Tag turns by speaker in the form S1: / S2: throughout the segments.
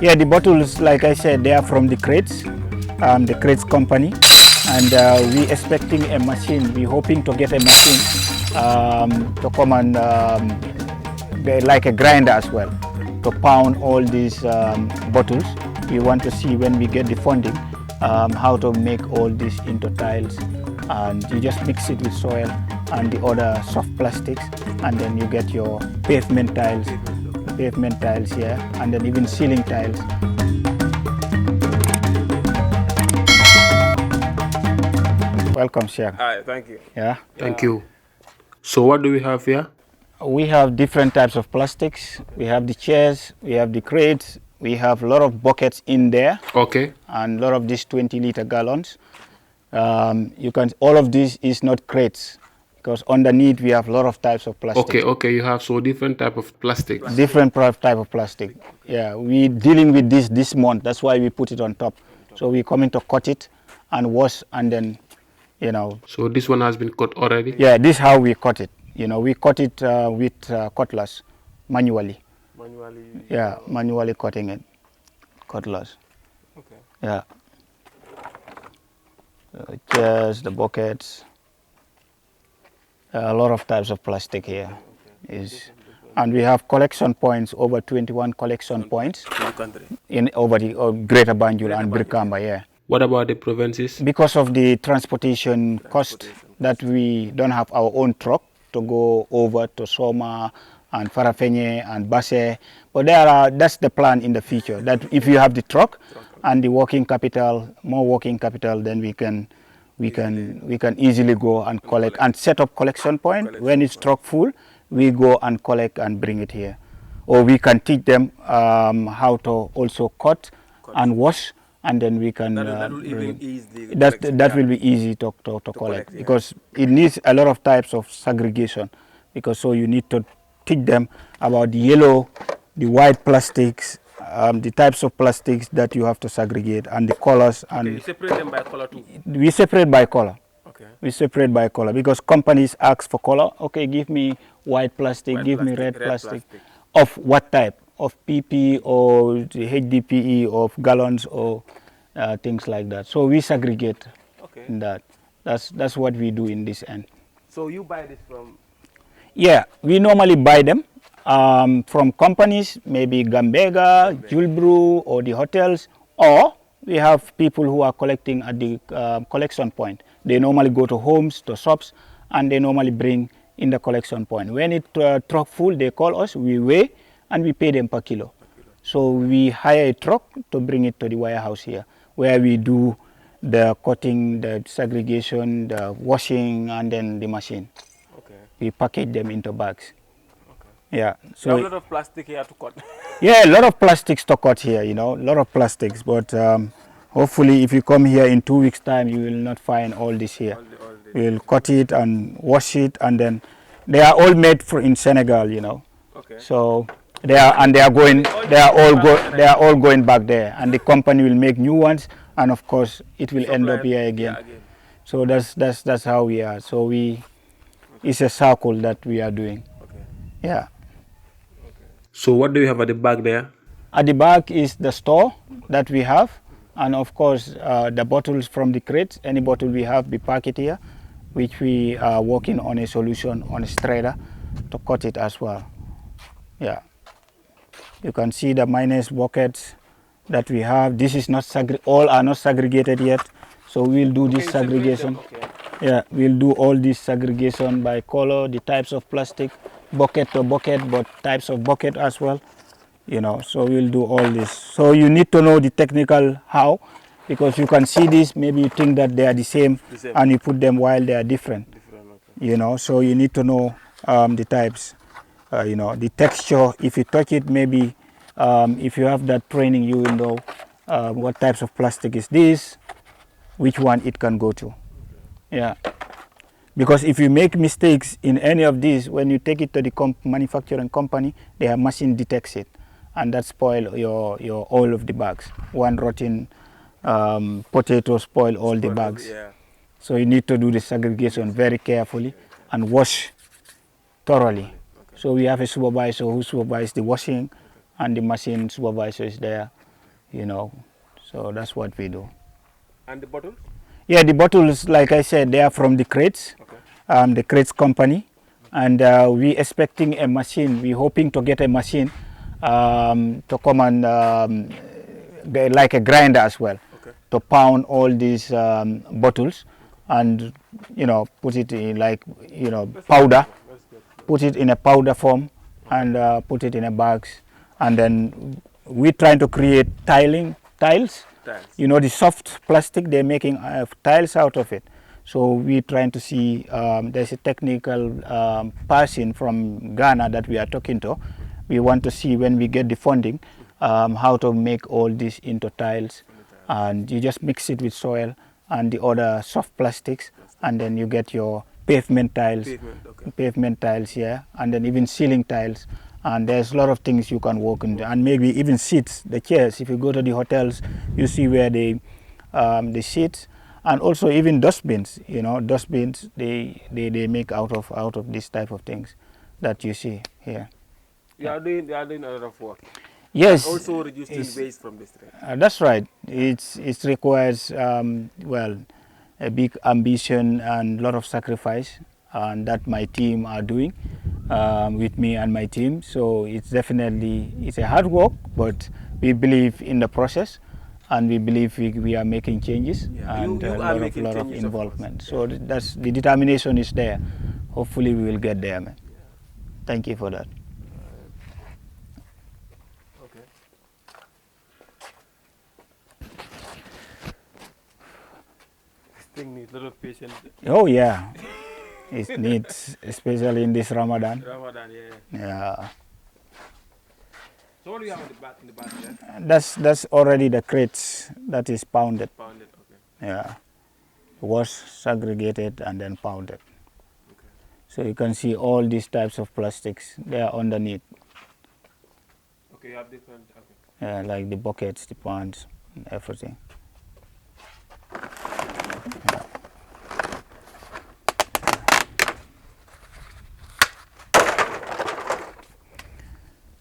S1: Yeah, the bottles, like I said, they are from the crates company, and we expecting a machine. We hoping to get a machine to come and like a grinder as well, to pound all these bottles. We want to see when we get the funding how to make all this into tiles, and you just mix it with soil and the other soft plastics, and then you get your pavement tiles here, and then even ceiling tiles. Welcome, Sheikh.
S2: Hi, thank you.
S1: Yeah.
S3: Thank you. So what do we have here?
S1: We have different types of plastics. We have the chairs, we have the crates, we have a lot of buckets in there.
S3: Okay.
S1: And a lot of these 20-liter gallons. All of this is not crates, because underneath we have a lot of types of plastic.
S3: Okay, you have so different type of plastic.
S1: Different type of plastic. Yeah, we dealing with this month. That's why we put it on top. So we coming to cut it and wash, and then,
S3: So this one has been cut already?
S1: Yeah, this is how we cut it. We cut it with cutlass, manually. Yeah, manually cutting it, cutlass.
S2: Okay.
S1: Yeah. Chairs, the buckets. A lot of types of plastic here. And we have collection points, over 21 collection points in over the Greater Banjul and Brikama. Yeah.
S3: What about the provinces?
S1: Because of the transportation cost, that we don't have our own truck to go over to Soma and Farafenye and Basse, but that's the plan in the future, that if you have the truck and the working capital, more working capital, then we can easily go and collect and set up collection point. When it's truck full, we go and collect and bring it here, or we can teach them how to also cut and wash, and then we can
S2: that will even ease the
S1: that will be easy to collect, yeah. Because it needs a lot of types of segregation, because so you need to teach them about the yellow, the white plastics, the types of plastics that you have to segregate, and the colors. And
S2: you separate them by color too?
S1: We separate by color.
S2: Okay.
S1: We separate by color, because companies ask for color. Okay, give me white plastic, give me red plastic. Of what type? Of PP or HDPE, of gallons, or things like that. So we segregate in that. That's what we do in this end.
S2: So you buy this from?
S1: Yeah, we normally buy them from companies, maybe Gambia, Julbrew, or the hotels, or we have people who are collecting at the collection point. They normally go to homes, to shops, and they normally bring in the collection point. When it's truck full, they call us, we weigh, and we pay them per kilo. So we hire a truck to bring it to the warehouse here, where we do the cutting, the segregation, the washing, and then the machine.
S2: Okay.
S1: We package them into bags.
S2: Okay.
S1: Yeah.
S2: So you have a lot of plastic here to cut.
S1: Yeah, a lot of plastics to cut here, a lot of plastics. But hopefully if you come here in 2 weeks' time, you will not find all this here. We'll cut it and wash it, and then they are all made in Senegal,
S2: Okay.
S1: So they are all going back there, and the company will make new ones, and of course it will end up here again. So that's how we are. So it's a circle that we are doing.
S2: Okay.
S1: Yeah.
S2: Okay.
S3: So what do you have at the back there?
S1: At the back is the store that we have, and of course the bottles from the crates. Any bottle we have, we pack it here, which we are working on a solution on a strainer to cut it as well. Yeah. You can see the minus buckets that we have. This is not all are not segregated yet, so we'll do this segregation. Yeah, we'll do all this segregation by color, the types of plastic, bucket to bucket, but types of bucket as well. So we'll do all this. So you need to know the technical how, because you can see this, maybe you think that they are the same. And you put them while they are different. Okay. So you need to know the types, the texture. If you touch it, maybe if you have that training, you will know what types of plastic is this, which one it can go to. Yeah. Because if you make mistakes in any of these, when you take it to the manufacturing company, their machine detects it, and that spoil your all of the bags. One rotten potato spoil all the bags.
S2: Yeah.
S1: So you need to do the segregation very carefully and wash thoroughly. Okay. So we have a supervisor who supervises the washing and the machine supervisor is there, so that's what we do.
S2: And the bottle?
S1: Yeah, the bottles, like I said, they are from the crates,
S2: Okay.
S1: the crates company, and we expecting a machine. We're hoping to get a machine to come and like a grinder as well, to pound all these bottles, and put it in like powder, put it in a powder form, and put it in a bags, and then we're trying to create tiles. The soft plastic, they're making tiles out of it. So we're trying to see, there's a technical person from Ghana that we are talking to. We want to see, when we get the funding, how to make all this into tiles. And you just mix it with soil and the other soft plastics, and then you get your pavement tiles, yeah, and then even ceiling tiles. And there's a lot of things you can work in, and maybe even seats, the chairs. If you go to the hotels, you see where they sit, and also even dustbins. Dustbins they make out of this type of things that you see here.
S2: You are doing a lot of work.
S1: Yes.
S2: And also reducing waste from the street.
S1: That's right. It requires a big ambition and a lot of sacrifice, and that my team are doing with me and my team. So it's a hard work, but we believe in the process, and we believe we are making changes, and
S2: you
S1: a
S2: are
S1: lot
S2: making
S1: of
S2: changes, of
S1: involvement. So that's the determination is there. Hopefully we will get there, man. Thank you for that.
S2: Okay. This thing needs a lot of patience.
S1: Oh yeah, it needs, especially in this Ramadan.
S2: Ramadan, yeah.
S1: Yeah.
S2: So what do you have in the back there?
S1: That's already the crates that is pounded.
S2: Pounded, okay.
S1: Yeah. Washed, segregated, and then pounded.
S2: Okay.
S1: So you can see all these types of plastics. They are underneath.
S2: Okay, you have different. Okay.
S1: Yeah, like the buckets, the pans, and everything. Yeah.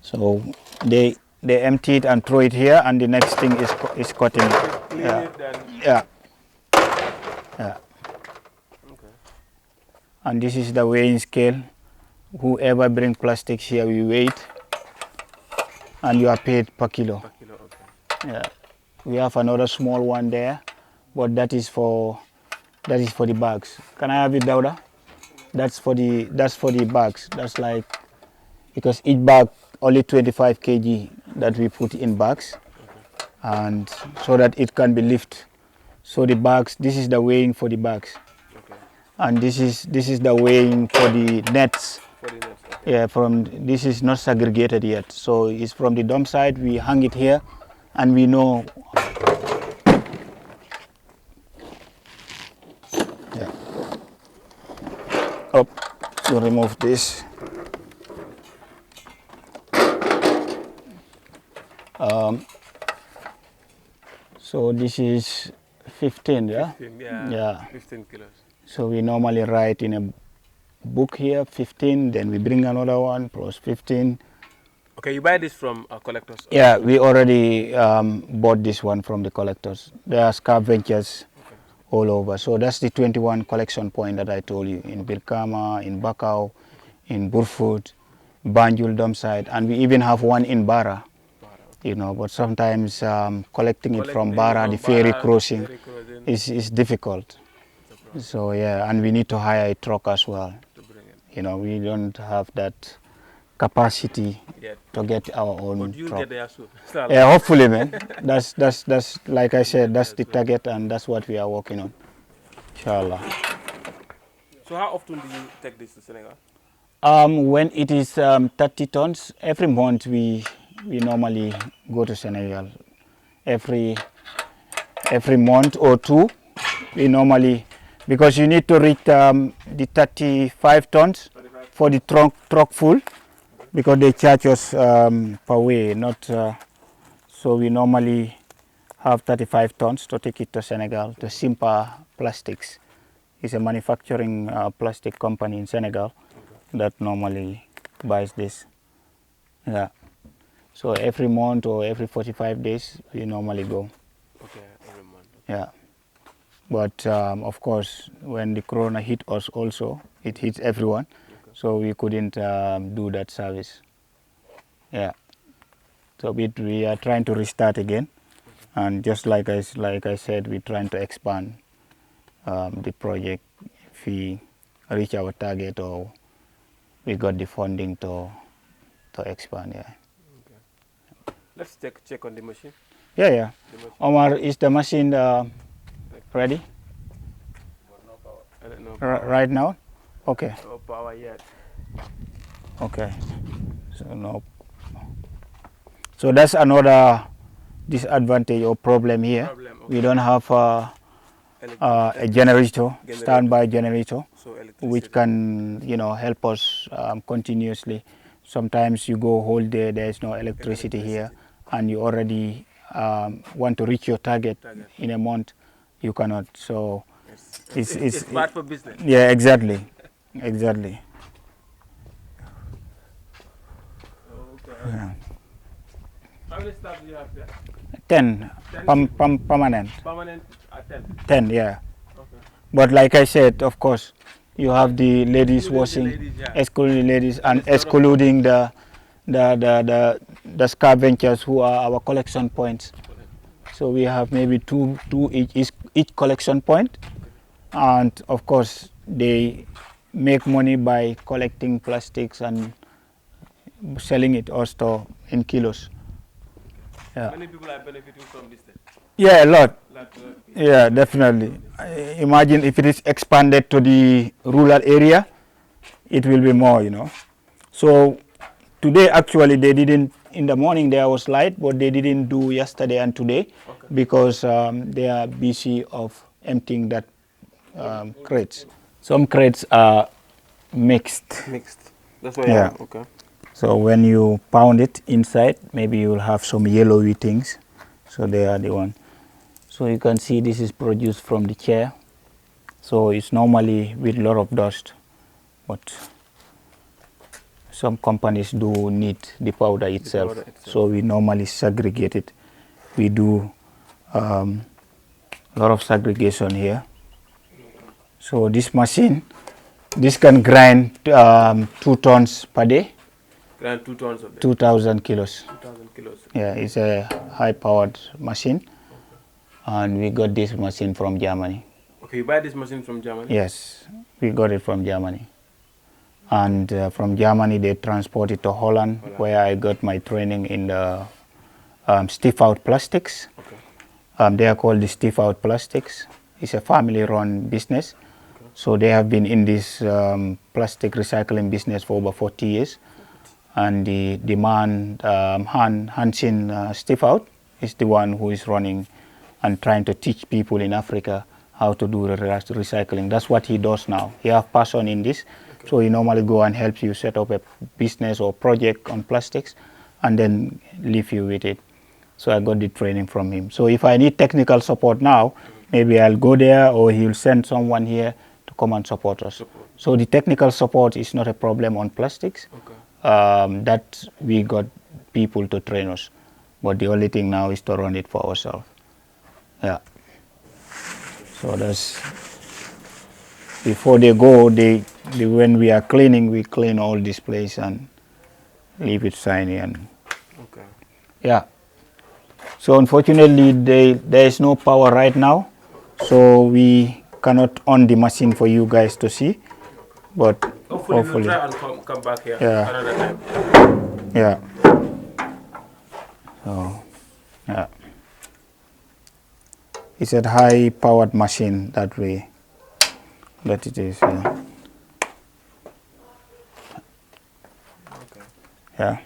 S1: So they empty it and throw it here, and the next thing is cutting it.
S2: Clean
S1: Yeah.
S2: it then.
S1: Yeah. Yeah.
S2: Okay.
S1: And this is the weighing scale. Whoever bring plastics here, we weigh it, and you are paid per kilo.
S2: Per kilo, okay.
S1: Yeah. We have another small one there, but that is for the bags. Can I have it, Dauda? That's for the bags. That's like, because each bag only 25 kg that we put in bags, and so that it can be lifted. So the bags, this is the weighing for the bags, and this is the weighing for the nets.
S2: For the nets, okay.
S1: Yeah, this is not segregated yet, so it's from the dump side. We hang it here, and we know. Yeah. Up to remove this. So this is 15, yeah?
S2: 15, yeah.
S1: Yeah.
S2: 15 kilos.
S1: So we normally write in a book here 15, then we bring another one plus 15.
S2: Okay, you buy this from collectors?
S1: Yeah, we already bought this one from the collectors. There are scavengers all over. So that's the 21 collection point that I told you, in Birkama, in Bakau, in Burfoot, Banjul dump site, and we even have one in Bara. But sometimes collecting it from Bara, the ferry crossing, is difficult. So yeah, and we need to hire a truck as well.
S2: To bring it.
S1: We don't have that capacity to get our own
S2: But you'll
S1: truck.
S2: get there soon.
S1: Yeah, hopefully, man. That's like I said, that's the target, and that's what we are working on. Inshallah.
S2: So how often do you take this to Senegal?
S1: When it is 30 tons, every month we normally go to Senegal. Every month or two, we normally, because you need to reach the 35 tons for the truck full, because they charge us per way, not. So we normally have 35 tons to take it to Senegal. To Simpa Plastics is a manufacturing plastic company in Senegal that normally buys this. Yeah. So every month or every 45 days, we normally go.
S3: Okay, every month.
S1: Yeah. But of course, when the corona hit us also, it hits everyone.
S3: Okay.
S1: So we couldn't do that service. Yeah. So we are trying to restart again. And just like I said, we're trying to expand the project if we reach our target or we got the funding to expand. Yeah.
S3: Okay. Let's check on the machine.
S1: Yeah, yeah. Omar, is the machine ready?
S3: No power. No power.
S1: Right now? Okay.
S3: No power yet.
S1: Okay. So no. So that's another disadvantage or problem here.
S3: Okay.
S1: We don't have a generator, standby generator,
S3: so
S1: which can help us continuously. Sometimes you go whole day, there is no electricity here, and you already want to reach your target in a month, you cannot. So
S3: it's bad for business.
S1: Yeah, exactly, exactly.
S3: Okay.
S1: Yeah.
S3: How many staff do you have there?
S1: 10, permanent.
S3: Permanent at 10.
S1: 10, yeah.
S3: Okay.
S1: But like I said, of course, you have the ladies washing, excluding the ladies, and excluding the scavengers who are our collection points. So we have maybe two each collection point, and of course they make money by collecting plastics and selling it also in kilos. Yeah.
S3: Many people are benefiting from this then?
S1: Yeah, a lot. Yeah, definitely. Imagine if it is expanded to the rural area, it will be more, So today actually they didn't, in the morning there was light, but they didn't do yesterday and today because they are busy of emptying that crates. Some crates are mixed.
S3: Mixed. That's why.
S1: Yeah.
S3: Okay.
S1: So when you pound it inside, maybe you will have some yellowy things. So they are the one. So you can see this is produced from the chair. So it's normally with a lot of dust, but some companies do need the powder itself. So we normally segregate it. We do a lot of segregation here. So this machine, this can grind 2 tons per day.
S3: Grind 2 tons of it.
S1: 2,000 kilos.
S3: 2,000 kilos.
S1: Yeah, it's a high-powered machine, and we got this machine from Germany.
S3: Okay, you buy this machine from Germany?
S1: Yes, we got it from Germany. And from Germany, they transport it to Holland, where I got my training in the stiff-out plastics. Okay. They are called the stiff-out plastics. It's a family-run business. Okay. So they have been in this plastic recycling business for over 40 years. And the man, Hansin Stiff-out, is the one who is running and trying to teach people in Africa how to do recycling. That's what he does now. He has passion in this. Okay. So he normally go and help you set up a business or project on plastics and then leave you with it. So I got the training from him. So if I need technical support now, maybe I'll go there or he'll send someone here to come and support us. So the technical support is not a problem on plastics. Okay. That we got people to train us, but the only thing now is to run it for ourselves. Yeah. So that's before they go. When we are cleaning, we clean all this place and leave it shiny and.
S3: Okay.
S1: Yeah. So unfortunately, there is no power right now, so we cannot on the machine for you guys to see, but.
S3: Hopefully we'll try and come back here another time.
S1: Yeah. So, yeah. It's a high-powered machine that it is. Yeah.
S3: Okay.
S1: Yeah.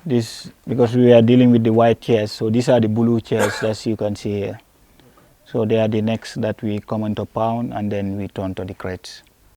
S1: This, because we are dealing with the white chairs, so these are the blue chairs as you can see here. So they are the next that we come into pound and then we turn to the crates.